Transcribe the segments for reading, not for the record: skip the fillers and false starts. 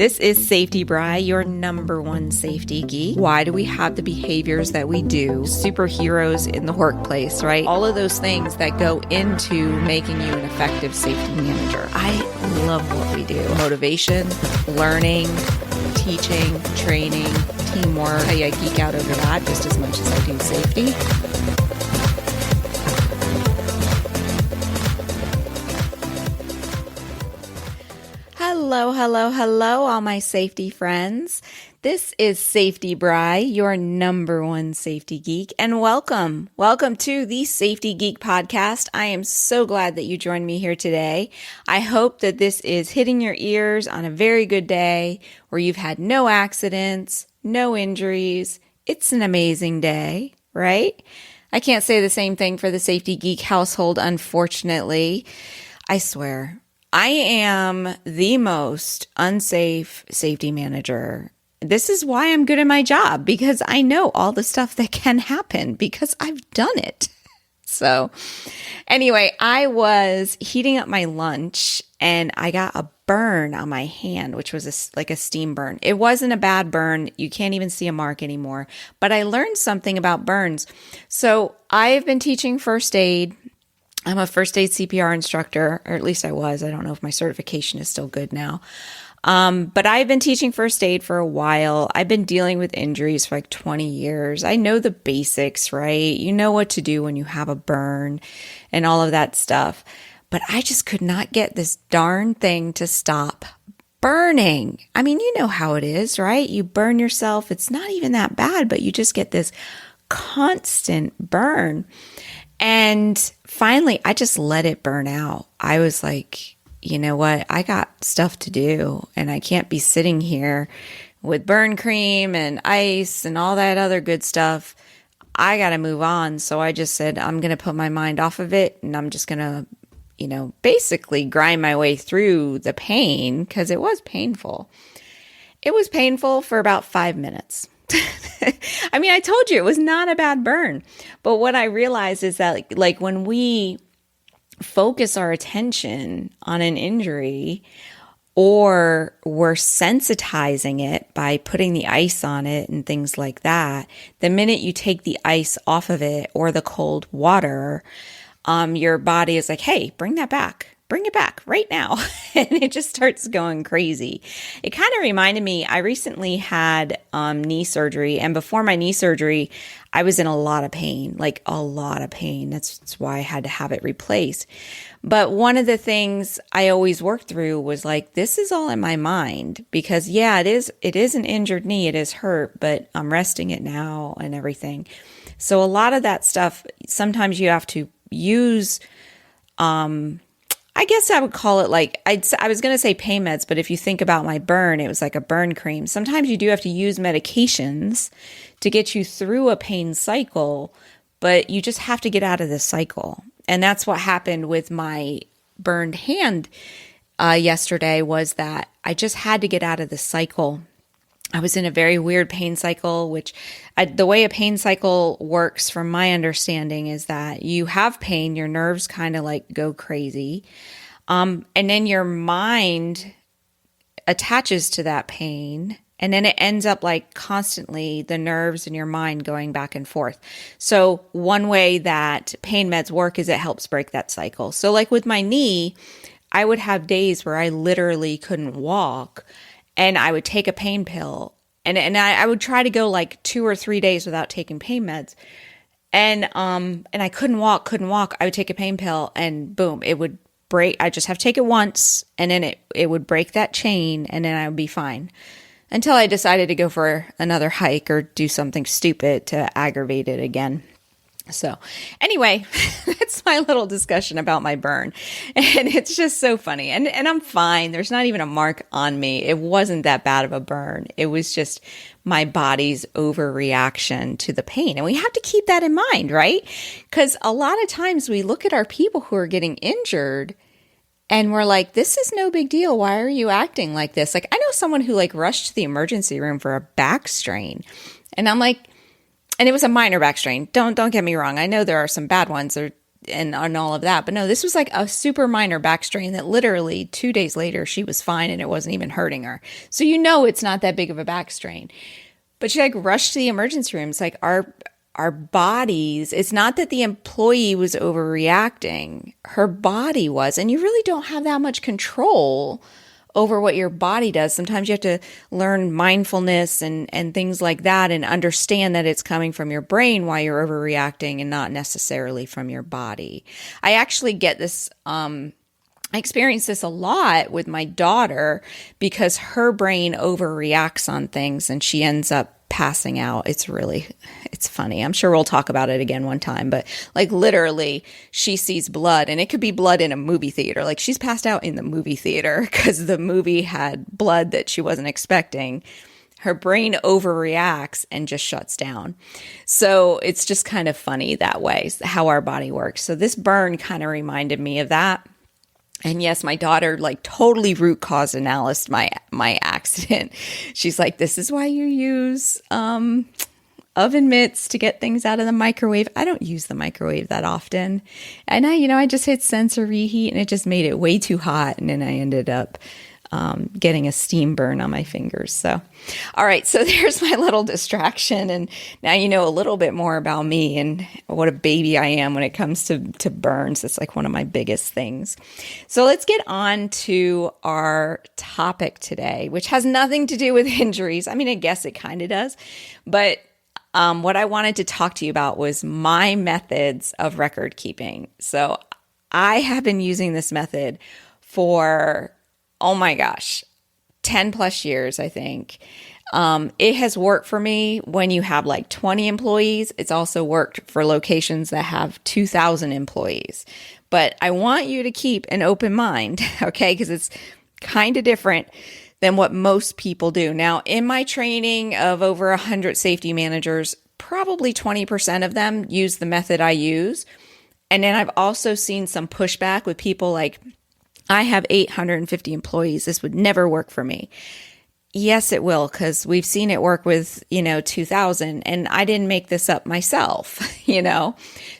This is Safety Bri, your number one safety geek. Why do we have the behaviors that we do? Superheroes in the workplace, right? All of those things that go into making you an effective safety manager. I love what we do. Motivation, learning, teaching, training, teamwork. I geek out over that just as much as I do safety. Hello, all my safety friends. This is Safety Bri, your number one safety geek, and welcome to the Safety Geek podcast. I am so glad that you joined me here today. I hope that this is hitting your ears on a very good day where you've had no accidents, no injuries. It's an amazing day, right? I can't say the same thing for the Safety Geek household, unfortunately. I swear. I am the most unsafe safety manager. This is why I'm good at my job, because I know all the stuff that can happen because I've done it. So anyway, I was heating up my lunch and I got a burn on my hand, which was like a steam burn. It wasn't a bad burn. You can't even see a mark anymore, but I learned something about burns. So I've been teaching first aid. I'm a first aid CPR instructor, or at least I was. I don't know if my certification is still good now. But I've been teaching first aid for a while. I've been dealing with injuries for like 20 years. I know the basics, right? You know what to do when you have a burn and all of that stuff. But I just could not get this darn thing to stop burning. I mean, you know how it is, right? You burn yourself. It's not even that bad, but you just get this constant burn. And finally, I just let it burn out. I was like, you know what? I got stuff to do and I can't be sitting here with burn cream and ice and all that other good stuff. I got to move on. So I just said, I'm going to put my mind off of it and I'm just going to, basically grind my way through the pain because it was painful. It was painful for about 5 minutes. I mean, I told you it was not a bad burn. But what I realized is that like when we focus our attention on an injury or we're sensitizing it by putting the ice on it and things like that, the minute you take the ice off of it or the cold water, your body is like, hey, bring that back. Bring it back right now. And it just starts going crazy. It kind of reminded me, I recently had knee surgery. And before my knee surgery, I was in a lot of pain, like a lot of pain. That's why I had to have it replaced. But one of the things I always worked through was like, this is all in my mind because yeah, it is an injured knee. It is hurt, but I'm resting it now and everything. So a lot of that stuff, sometimes you have to use, I guess I would call it like, I was going to say pain meds, but if you think about my burn, it was like a burn cream. Sometimes you do have to use medications to get you through a pain cycle, but you just have to get out of this cycle. And that's what happened with my burned hand yesterday was that I just had to get out of the cycle. I was in a very weird pain cycle, which the way a pain cycle works from my understanding is that you have pain, your nerves kind of like go crazy. And then your mind attaches to that pain. And then it ends up like constantly the nerves and your mind going back and forth. So one way that pain meds work is it helps break that cycle. So like with my knee, I would have days where I literally couldn't walk. And I would take a pain pill and I would try to go like 2 or 3 days without taking pain meds. And I couldn't walk. I would take a pain pill and boom, it would break. I just have to take it once and then it would break that chain and then I would be fine until I decided to go for another hike or do something stupid to aggravate it again. So anyway, that's my little discussion about my burn. And it's just so funny. And I'm fine. There's not even a mark on me. It wasn't that bad of a burn. It was just my body's overreaction to the pain. And we have to keep that in mind, right? Because a lot of times we look at our people who are getting injured and we're like, this is no big deal. Why are you acting like this? Like I know someone who like rushed to the emergency room for a back strain. And I'm like, and it was a minor back strain. Don't get me wrong. I know there are some bad ones. and all of that. But no, this was like a super minor back strain that literally 2 days later she was fine and it wasn't even hurting her. So it's not that big of a back strain. But she like rushed to the emergency room. It's like our bodies, it's not that the employee was overreacting, her body was. And you really don't have that much control over what your body does. Sometimes you have to learn mindfulness and things like that and understand that it's coming from your brain while you're overreacting and not necessarily from your body. I actually get this, I experience this a lot with my daughter because her brain overreacts on things and she ends up passing out. It's funny. I'm sure we'll talk about it again one time, but like literally she sees blood and it could be blood in a movie theater. Like she's passed out in the movie theater because the movie had blood that she wasn't expecting. Her brain overreacts and just shuts down. So it's just kind of funny that way, how our body works. So this burn kind of reminded me of that. And yes, my daughter like totally root cause analyzed my accident. She's like, this is why you use oven mitts to get things out of the microwave. I don't use the microwave that often. And I just hit sensor reheat and it just made it way too hot. And then I ended up getting a steam burn on my fingers. So, all right. So there's my little distraction. And now you know a little bit more about me and what a baby I am when it comes to burns. It's like one of my biggest things. So let's get on to our topic today, which has nothing to do with injuries. I mean, I guess it kind of does, but what I wanted to talk to you about was my methods of record keeping. So I have been using this method for, oh my gosh, 10 plus years, I think. It has worked for me when you have like 20 employees. It's also worked for locations that have 2,000 employees. But I want you to keep an open mind, okay? Because it's kind of different than what most people do. Now, in my training of over 100 safety managers, probably 20% of them use the method I use. And then I've also seen some pushback with people like, I have 850 employees. This would never work for me. Yes, it will, because we've seen it work with, 2,000, and I didn't make this up myself,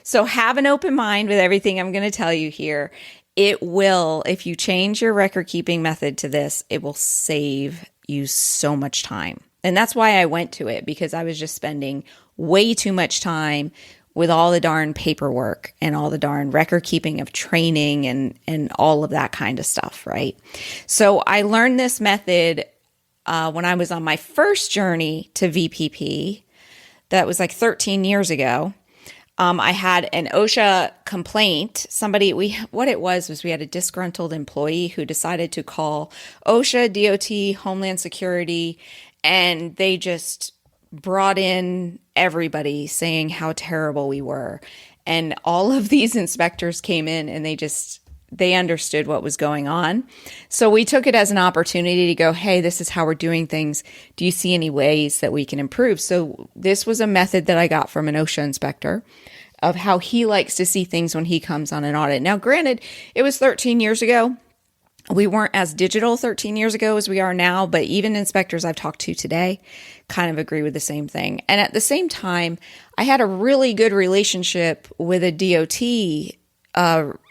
So have an open mind with everything I'm going to tell you here. It will, if you change your record keeping method to this, it will save you so much time. And that's why I went to it, because I was just spending way too much time with all the darn paperwork and all the darn record keeping of training and all of that kind of stuff, right? So I learned this method when I was on my first journey to VPP. That was like 13 years ago. I had an OSHA complaint. What it was we had a disgruntled employee who decided to call OSHA, DOT, Homeland Security, and they just brought in everybody saying how terrible we were. And all of these inspectors came in and they understood what was going on. So we took it as an opportunity to go, hey, this is how we're doing things. Do you see any ways that we can improve? So this was a method that I got from an OSHA inspector of how he likes to see things when he comes on an audit. Now, granted, it was 13 years ago. We weren't as digital 13 years ago as we are now, but even inspectors I've talked to today kind of agree with the same thing. And at the same time, I had a really good relationship with a DOT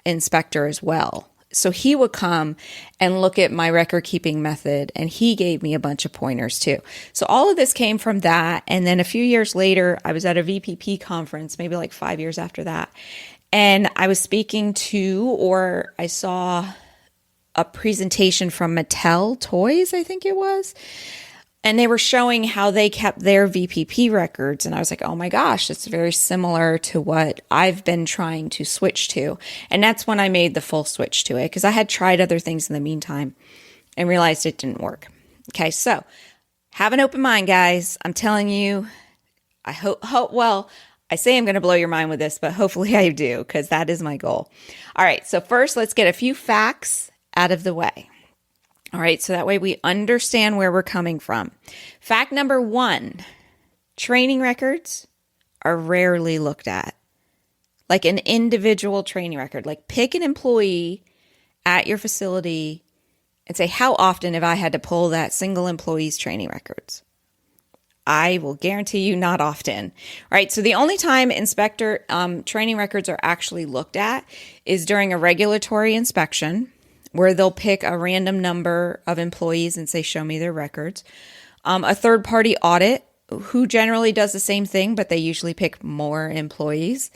inspector as well. So he would come and look at my record keeping method, and he gave me a bunch of pointers too. So all of this came from that. And then a few years later, I was at a VPP conference, maybe like 5 years after that. And I was speaking to, or I saw a presentation from Mattel Toys, I think it was. And they were showing how they kept their VPP records. And I was like, oh my gosh, it's very similar to what I've been trying to switch to. And that's when I made the full switch to it, because I had tried other things in the meantime and realized it didn't work. Okay, so have an open mind, guys. I'm telling you, I I say I'm going to blow your mind with this, but hopefully I do, because that is my goal. All right, so first let's get a few facts out of the way. All right, so that way we understand where we're coming from. Fact number 1, training records are rarely looked at. Like an individual training record. Like pick an employee at your facility and say, how often have I had to pull that single employee's training records? I will guarantee you not often, right? So the only time inspector training records are actually looked at is during a regulatory inspection, where they'll pick a random number of employees and say, show me their records. A third-party audit, who generally does the same thing, but they usually pick more employees.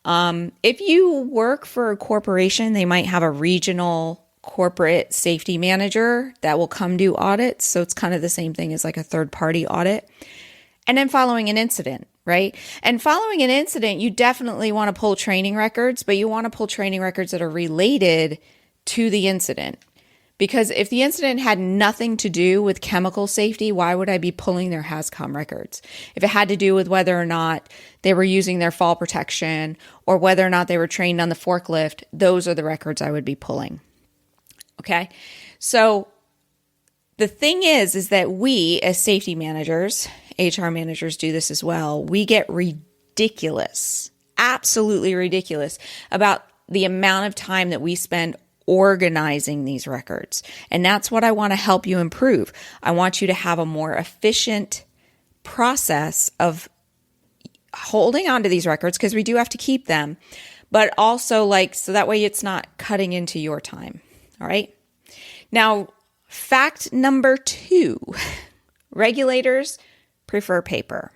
If you work for a corporation, they might have a regional corporate safety manager that will come do audits. So it's kind of the same thing as like a third-party audit. And then following an incident, right? And following an incident, you definitely want to pull training records, but you want to pull training records that are related to the incident. Because if the incident had nothing to do with chemical safety, why would I be pulling their HAZCOM records? If it had to do with whether or not they were using their fall protection or whether or not they were trained on the forklift, those are the records I would be pulling. Okay? So the thing is that we as safety managers, HR managers do this as well, we get ridiculous, absolutely ridiculous about the amount of time that we spend organizing these records. And that's what I want to help you improve. I want you to have a more efficient process of holding on to these records, because we do have to keep them, but also so that way it's not cutting into your time. All right. Now, fact number 2, regulators prefer paper.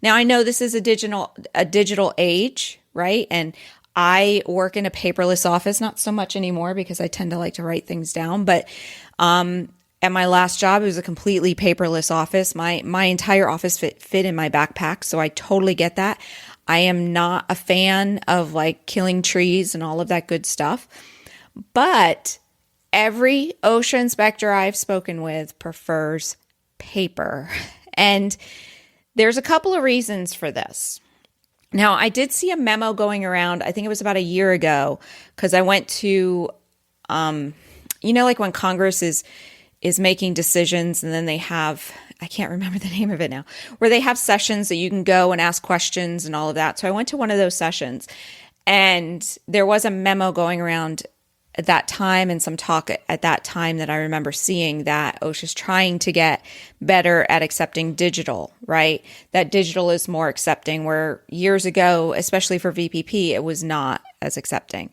Now, I know this is a digital age, right? And I work in a paperless office, not so much anymore because I tend to like to write things down. But at my last job, it was a completely paperless office. My entire office fit in my backpack, so I totally get that. I am not a fan of killing trees and all of that good stuff. But every OSHA inspector I've spoken with prefers paper. And there's a couple of reasons for this. Now, I did see a memo going around, I think it was about a year ago, because I went to, when Congress is making decisions and then they have, I can't remember the name of it now, where they have sessions that you can go and ask questions and all of that. So I went to one of those sessions, and there was a memo going around at that time and some talk at that time that I remember seeing that OSHA's trying to get better at accepting digital, right? That digital is more accepting, where years ago, especially for VPP, it was not as accepting.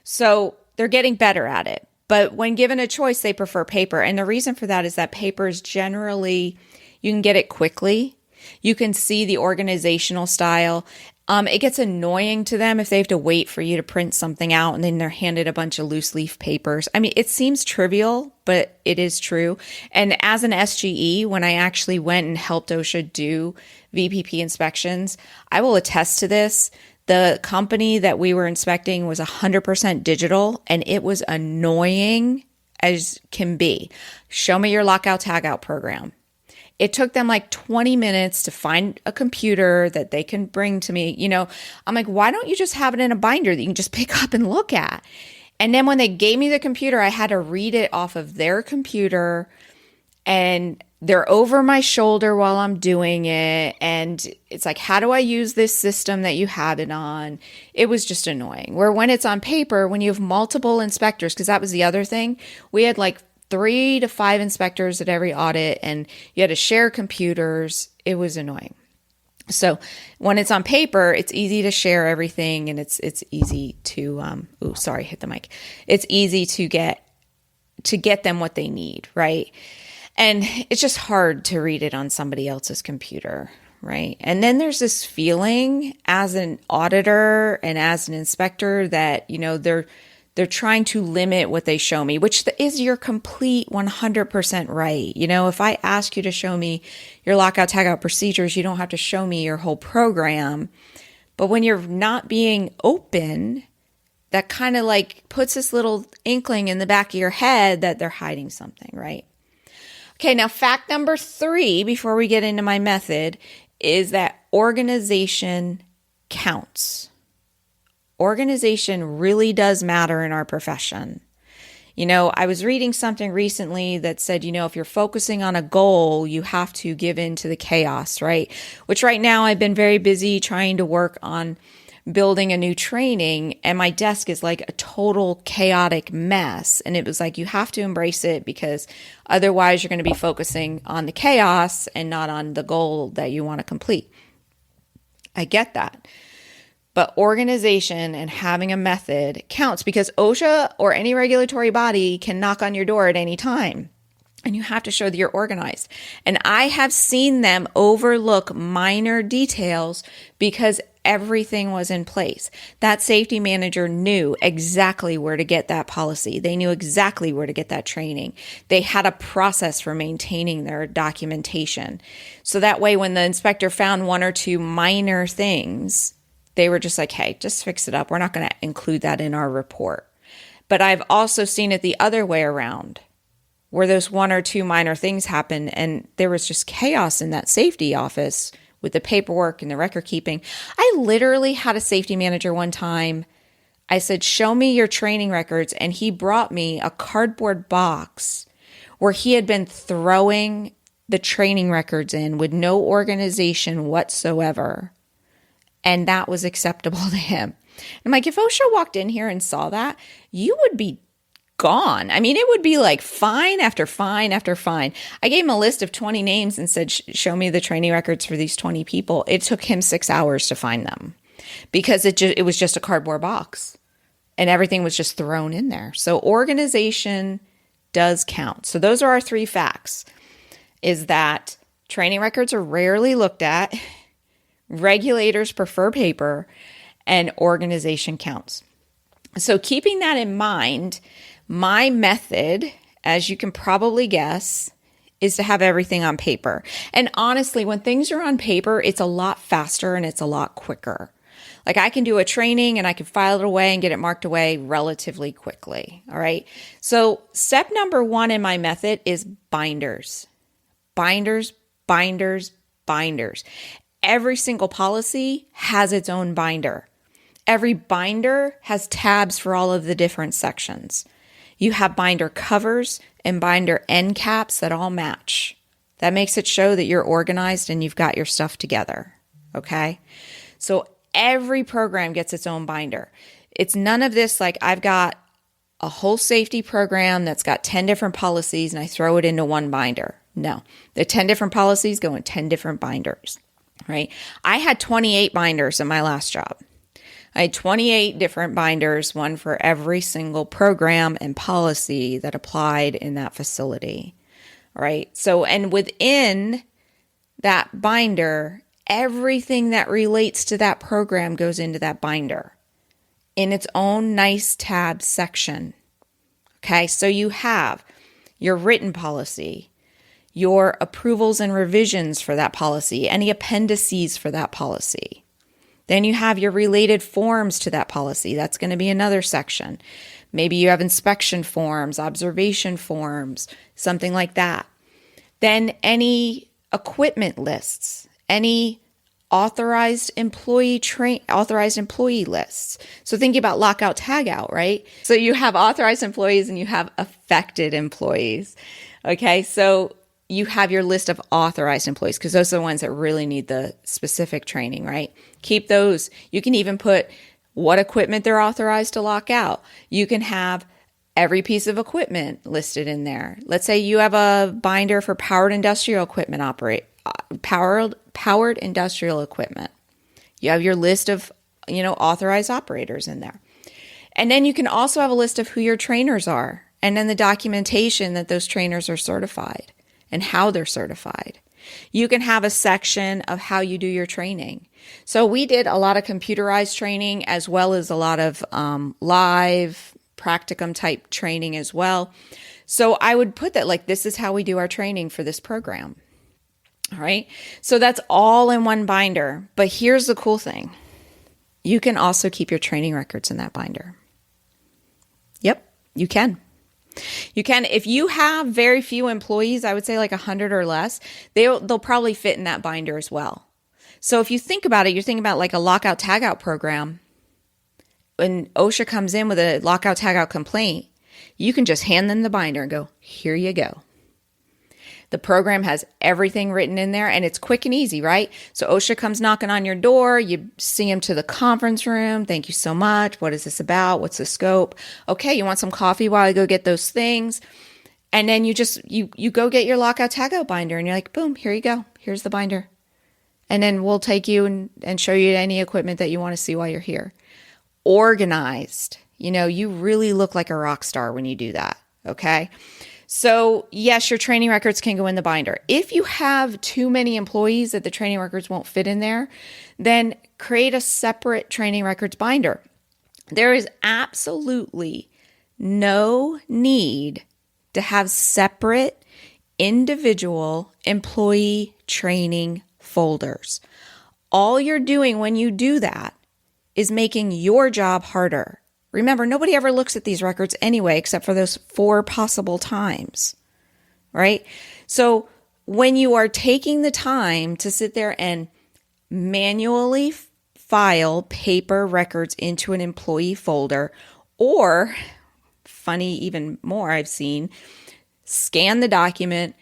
So they're getting better at it. But when given a choice, they prefer paper. And the reason for that is that paper is generally, you can get it quickly. You can see the organizational style. It gets annoying to them if they have to wait for you to print something out and then they're handed a bunch of loose leaf papers. I mean, it seems trivial, but it is true. And as an SGE, when I actually went and helped OSHA do VPP inspections, I will attest to this. The company that we were inspecting was 100% digital, and it was annoying as can be. Show me your lockout tagout program. It took them 20 minutes to find a computer that they can bring to me. I'm like, why don't you just have it in a binder that you can just pick up and look at? And then when they gave me the computer, I had to read it off of their computer, and they're over my shoulder while I'm doing it. And it's like, how do I use this system that you had it on? It was just annoying. Where when it's on paper, when you have multiple inspectors, because that was the other thing, we had 3 to 5 inspectors at every audit, and you had to share computers. It was annoying. So when it's on paper, it's easy to share everything, and it's easy to hit the mic. It's easy to get them what they need, right? And it's just hard to read it on somebody else's computer, right? And then there's this feeling as an auditor and as an inspector that, they're trying to limit what they show me, which is your complete 100% right. If I ask you to show me your lockout tagout procedures, you don't have to show me your whole program. But when you're not being open, that kind of puts this little inkling in the back of your head that they're hiding something, right? Okay, now fact number 3, before we get into my method, is that organization counts. Organization really does matter in our profession. I was reading something recently that said, if you're focusing on a goal, you have to give in to the chaos, right? Which right now I've been very busy trying to work on building a new training and my desk is like a total chaotic mess. And it was like, you have to embrace it because otherwise you're going to be focusing on the chaos and not on the goal that you want to complete. I get that. But organization and having a method counts because OSHA or any regulatory body can knock on your door at any time. And you have to show that you're organized. And I have seen them overlook minor details because everything was in place. That safety manager knew exactly where to get that policy. They knew exactly where to get that training. They had a process for maintaining their documentation. So that way, when the inspector found one or two minor things, they were just like, hey, just fix it up. We're not going to include that in our report. But I've also seen it the other way around, where those one or two minor things happen and there was just chaos in that safety office with the paperwork and the record keeping. I literally had a safety manager one time. I said, show me your training records. And he brought me a cardboard box where he had been throwing the training records in with no organization whatsoever. And that was acceptable to him. I'm like, if OSHA walked in here and saw that, you would be gone. I mean, it would be like fine after fine after fine. I gave him a list of 20 names and said, show me the training records for these 20 people. It took him 6 hours to find them because it was just a cardboard box and everything was just thrown in there. So organization does count. So those are our 3 facts, is that training records are rarely looked at, regulators prefer paper, and organization counts. So keeping that in mind, my method, as you can probably guess, is to have everything on paper. And honestly, when things are on paper, it's a lot faster and it's a lot quicker. Like I can do a training and I can file it away and get it marked away relatively quickly. All right. So step number 1 in my method is binders. Binders, binders, binders. Every single policy has its own binder. Every binder has tabs for all of the different sections. You have binder covers and binder end caps that all match. That makes it show that you're organized and you've got your stuff together. Okay? So every program gets its own binder. It's none of this like I've got a whole safety program that's got 10 different policies and I throw it into one binder. No, the 10 different policies go in 10 different binders, right? I had 28 binders in my last job. I had 28 different binders, one for every single program and policy that applied in that facility, right? So, and within that binder, everything that relates to that program goes into that binder in its own nice tab section. Okay, so you have your written policy, your approvals and revisions for that policy, any appendices for that policy. Then you have your related forms to that policy. That's going to be another section. Maybe you have inspection forms, observation forms, something like that. Then any equipment lists, any authorized employee lists. So thinking about lockout tagout, right? So you have authorized employees and you have affected employees. Okay, so you have your list of authorized employees because those are the ones that really need the specific training, right? Keep those. You can even put what equipment they're authorized to lock out. You can have every piece of equipment listed in there. Let's say you have a binder for powered industrial equipment powered industrial equipment. You have your list of, authorized operators in there. And then you can also have a list of who your trainers are and then the documentation that those trainers are certified and how they're certified. You can have a section of how you do your training. So we did a lot of computerized training as well as a lot of live practicum type training as well. So I would put that like, this is how we do our training for this program. All right. So that's all in one binder. But here's the cool thing. You can also keep your training records in that binder. Yep, you can. You can, if you have very few employees, I would say like 100 or less, they'll probably fit in that binder as well. So if you think about it, you're thinking about like a lockout tagout program. When OSHA comes in with a lockout tagout complaint, you can just hand them the binder and go, here you go. The program has everything written in there and it's quick and easy, right? So OSHA comes knocking on your door. You see them to the conference room. Thank you so much. What is this about? What's the scope? Okay, you want some coffee while I go get those things? And then you go get your lockout tagout binder and you're like, boom, here you go. Here's the binder. And then we'll take you and show you any equipment that you want to see while you're here. Organized. You really look like a rock star when you do that. Okay. So yes, your training records can go in the binder. If you have too many employees that the training records won't fit in there, then create a separate training records binder. There is absolutely no need to have separate individual employee training folders. All you're doing when you do that is making your job harder. Remember, nobody ever looks at these records anyway, except for those 4 possible times, right? So when you are taking the time to sit there and manually file paper records into an employee folder, or funny even more I've seen, scan the document,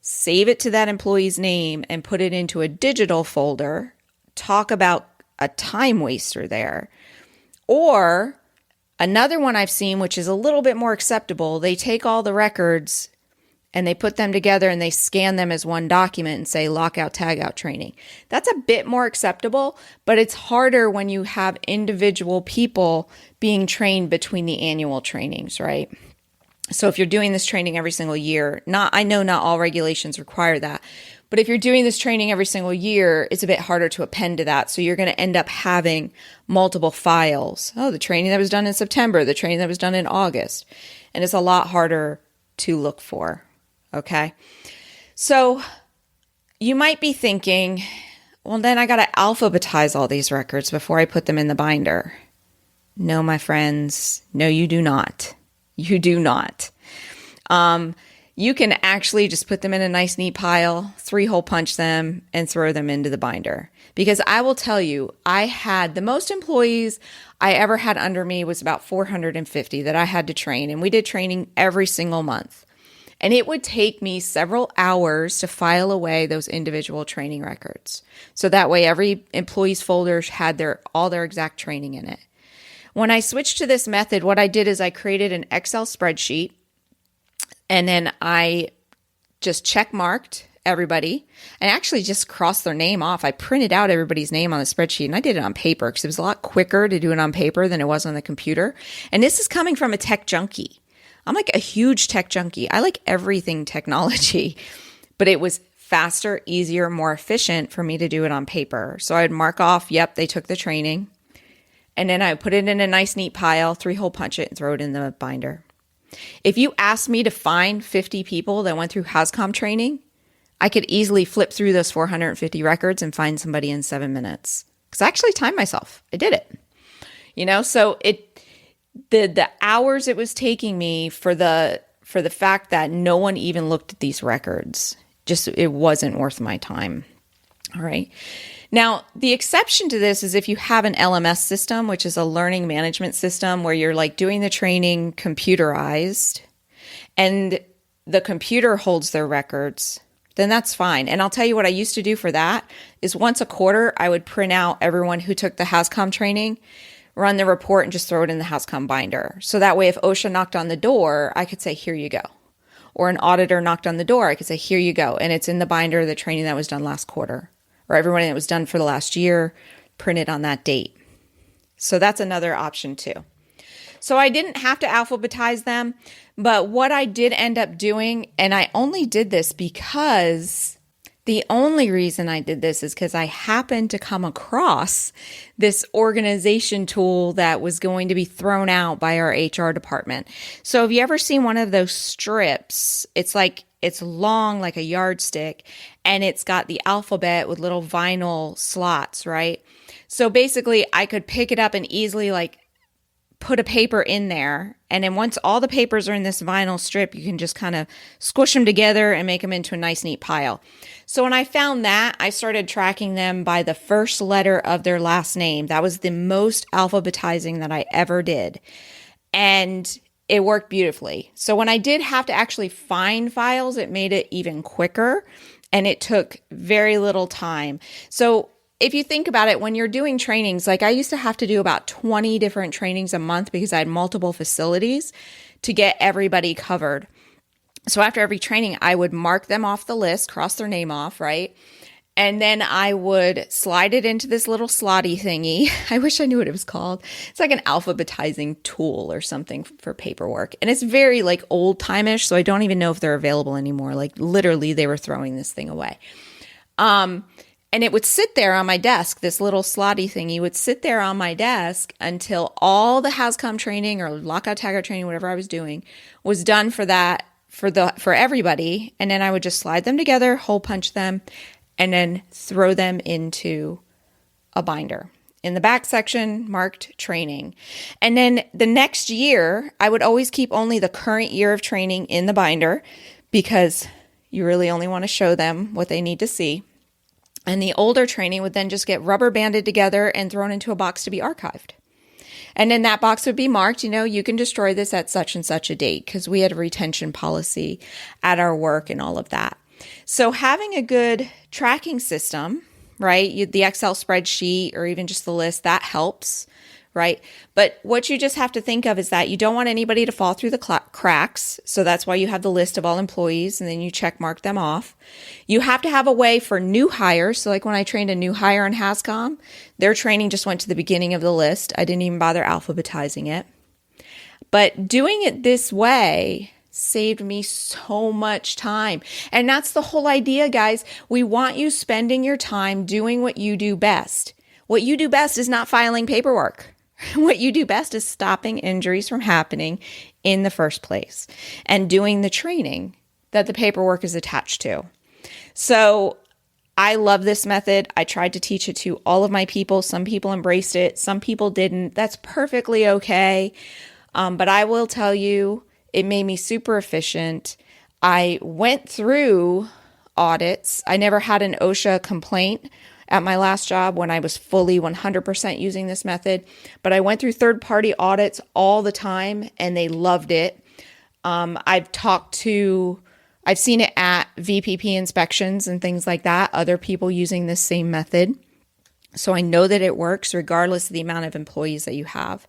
save it to that employee's name and put it into a digital folder, talk about a time waster there. Or another one I've seen, which is a little bit more acceptable, they take all the records and they put them together and they scan them as one document and say lockout, tagout training. That's a bit more acceptable, but it's harder when you have individual people being trained between the annual trainings, right? So if you're doing this training every single year, I know not all regulations require that, but if you're doing this training every single year, it's a bit harder to append to that. So you're going to end up having multiple files. Oh, the training that was done in September, the training that was done in August. And it's a lot harder to look for. Okay. So you might be thinking, well, then I got to alphabetize all these records before I put them in the binder. No, my friends. No, you do not. You do not. You can actually just put them in a nice neat pile, 3-hole punch them, and throw them into the binder. Because I will tell you, the most employees I ever had under me was about 450 that I had to train. And we did training every single month. And it would take me several hours to file away those individual training records. So that way every employee's folder had all their exact training in it. When I switched to this method, what I did is I created an Excel spreadsheet. And then I just check marked everybody and actually just crossed their name off. I printed out everybody's name on the spreadsheet and I did it on paper because it was a lot quicker to do it on paper than it was on the computer. And this is coming from a tech junkie. I'm like a huge tech junkie. I like everything technology, but it was faster, easier, more efficient for me to do it on paper. So I would mark off, yep, they took the training. And then I would put it in a nice neat pile, 3-hole punch it and throw it in the binder. If you asked me to find 50 people that went through HAZCOM training, I could easily flip through those 450 records and find somebody in 7 minutes. Because I actually timed myself. I did it. So the hours it was taking me for the fact that no one even looked at these records, it wasn't worth my time. All right. Now, the exception to this is if you have an LMS system, which is a learning management system where you're like doing the training computerized and the computer holds their records, then that's fine. And I'll tell you what I used to do for that is once a quarter, I would print out everyone who took the HAZCOM training, run the report and just throw it in the HAZCOM binder. So that way, if OSHA knocked on the door, I could say, here you go. Or an auditor knocked on the door, I could say, here you go. And it's in the binder of the training that was done last quarter. Or everyone that was done for the last year, printed on that date. So that's another option too. So I didn't have to alphabetize them, but what I did end up doing, and I only did this because the only reason I did this is because I happened to come across this organization tool that was going to be thrown out by our HR department. So have you ever seen one of those strips? It's long like a yardstick and it's got the alphabet with little vinyl slots, right? So basically I could pick it up and easily put a paper in there. And then once all the papers are in this vinyl strip, you can just kind of squish them together and make them into a nice, neat pile. So when I found that, I started tracking them by the first letter of their last name. That was the most alphabetizing that I ever did. And it worked beautifully. So when I did have to actually find files, it made it even quicker and it took very little time. So if you think about it, when you're doing trainings, like I used to have to do about 20 different trainings a month because I had multiple facilities to get everybody covered. So after every training, I would mark them off the list, cross their name off, right? And then I would slide it into this little slotty thingy. I wish I knew what it was called. It's like an alphabetizing tool or something for paperwork. And it's very like old time-ish, so I don't even know if they're available anymore. Like literally they were throwing this thing away. And it would sit there on my desk, this little slotty thingy would sit there on my desk until all the HAZCOM training or lockout tagout training, whatever I was doing, was done for that, for everybody. And then I would just slide them together, hole punch them, and then throw them into a binder. In the back section, marked training. And then the next year, I would always keep only the current year of training in the binder because you really only want to show them what they need to see. And the older training would then just get rubber banded together and thrown into a box to be archived. And then that box would be marked, you can destroy this at such and such a date because we had a retention policy at our work and all of that. So having a good tracking system, right? The Excel spreadsheet or even just the list, that helps, right? But what you just have to think of is that you don't want anybody to fall through the cracks. So that's why you have the list of all employees and then you check mark them off. You have to have a way for new hires. So like when I trained a new hire on HAZCOM, their training just went to the beginning of the list. I didn't even bother alphabetizing it. But doing it this way saved me so much time. And that's the whole idea, guys. We want you spending your time doing what you do best. What you do best is not filing paperwork. What you do best is stopping injuries from happening in the first place and doing the training that the paperwork is attached to. So I love this method. I tried to teach it to all of my people. Some people embraced it. Some people didn't. That's perfectly okay. But I will tell you, it made me super efficient. I went through audits. I never had an OSHA complaint at my last job when I was fully 100% using this method, but I went through third-party audits all the time and they loved it. I've seen it at VPP inspections and things like that, other people using this same method. So I know that it works regardless of the amount of employees that you have.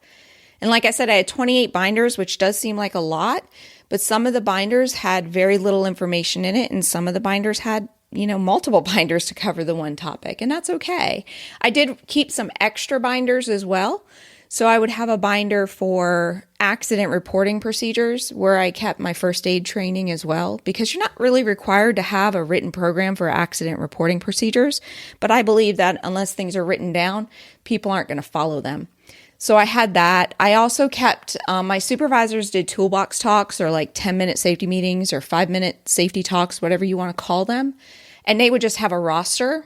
And like I said, I had 28 binders, which does seem like a lot, but some of the binders had very little information in it, and some of the binders had, multiple binders to cover the one topic, and that's okay. I did keep some extra binders as well. So I would have a binder for accident reporting procedures where I kept my first aid training as well, because you're not really required to have a written program for accident reporting procedures. But I believe that unless things are written down, people aren't going to follow them. So I had that. I also kept, my supervisors did toolbox talks or like 10-minute safety meetings or 5-minute safety talks, whatever you want to call them. And they would just have a roster.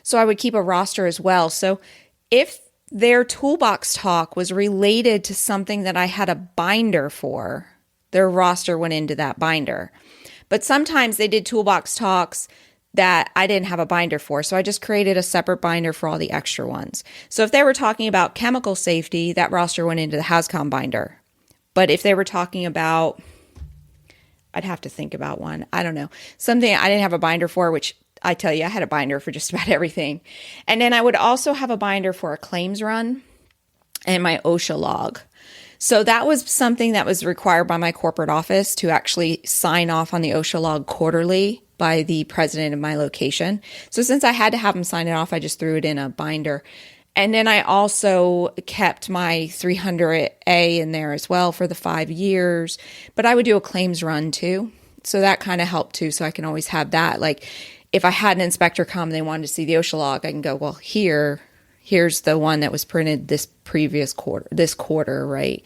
So I would keep a roster as well. So if their toolbox talk was related to something that I had a binder for, their roster went into that binder. But sometimes they did toolbox talks that I didn't have a binder for. So I just created a separate binder for all the extra ones. So if they were talking about chemical safety, that roster went into the HAZCOM binder. But if they were talking about, I'd have to think about one. I don't know. Something I didn't have a binder for, which I tell you, I had a binder for just about everything. And then I would also have a binder for a claims run and my OSHA log. So that was something that was required by my corporate office to actually sign off on the OSHA log quarterly by the president of my location. So since I had to have him sign it off, I just threw it in a binder. And then I also kept my 300A in there as well for the 5 years. But I would do a claims run too. So that kind of helped too. So I can always have that. Like if I had an inspector come and they wanted to see the OSHA log, I can go, well, here's the one that was printed this quarter, right?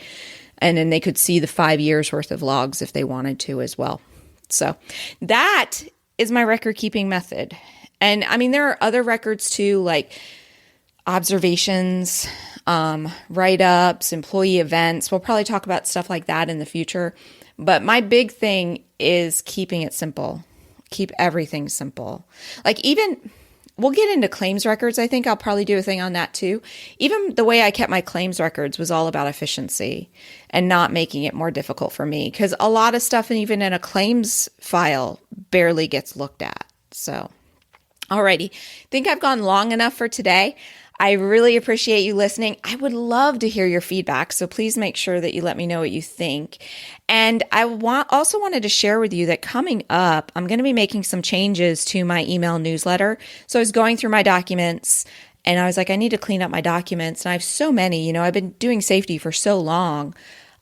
And then they could see the 5 years worth of logs if they wanted to as well. So that is my record keeping method. And I mean, there are other records too, like observations, write-ups, employee events. We'll probably talk about stuff like that in the future. But my big thing is keeping it simple. Keep everything simple. Like even we'll get into claims records. I think I'll probably do a thing on that too. Even the way I kept my claims records was all about efficiency and not making it more difficult for me, because a lot of stuff, even in a claims file, barely gets looked at. So, alrighty. Think I've gone long enough for today. I really appreciate you listening. I would love to hear your feedback, so please make sure that you let me know what you think. And I also wanted to share with you that coming up, I'm going to be making some changes to my email newsletter. So I was going through my documents and I was like, I need to clean up my documents. And I have so many, I've been doing safety for so long.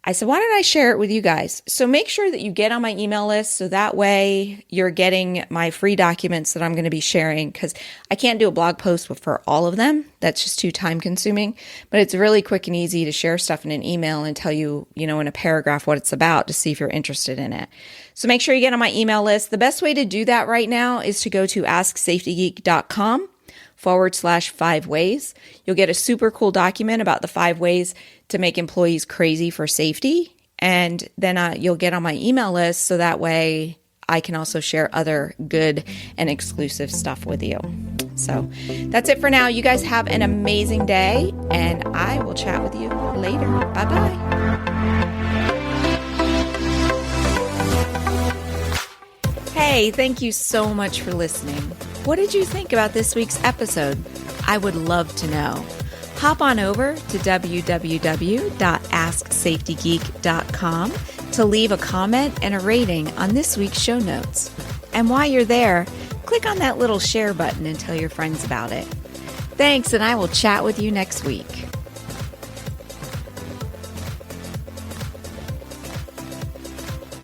I said, why don't I share it with you guys? So make sure that you get on my email list so that way you're getting my free documents that I'm going to be sharing, because I can't do a blog post for all of them. That's just too time consuming, but it's really quick and easy to share stuff in an email and tell you, in a paragraph what it's about to see if you're interested in it. So make sure you get on my email list. The best way to do that right now is to go to asksafetygeek.com/5 ways. You'll get a super cool document about the 5 ways to make employees crazy for safety. And then you'll get on my email list so that way I can also share other good and exclusive stuff with you. So that's it for now. You guys have an amazing day, and I will chat with you later. Bye-bye. Hey, thank you so much for listening. What did you think about this week's episode? I would love to know. Hop on over to www.asksafetygeek.com to leave a comment and a rating on this week's show notes. And while you're there, click on that little share button and tell your friends about it. Thanks, and I will chat with you next week.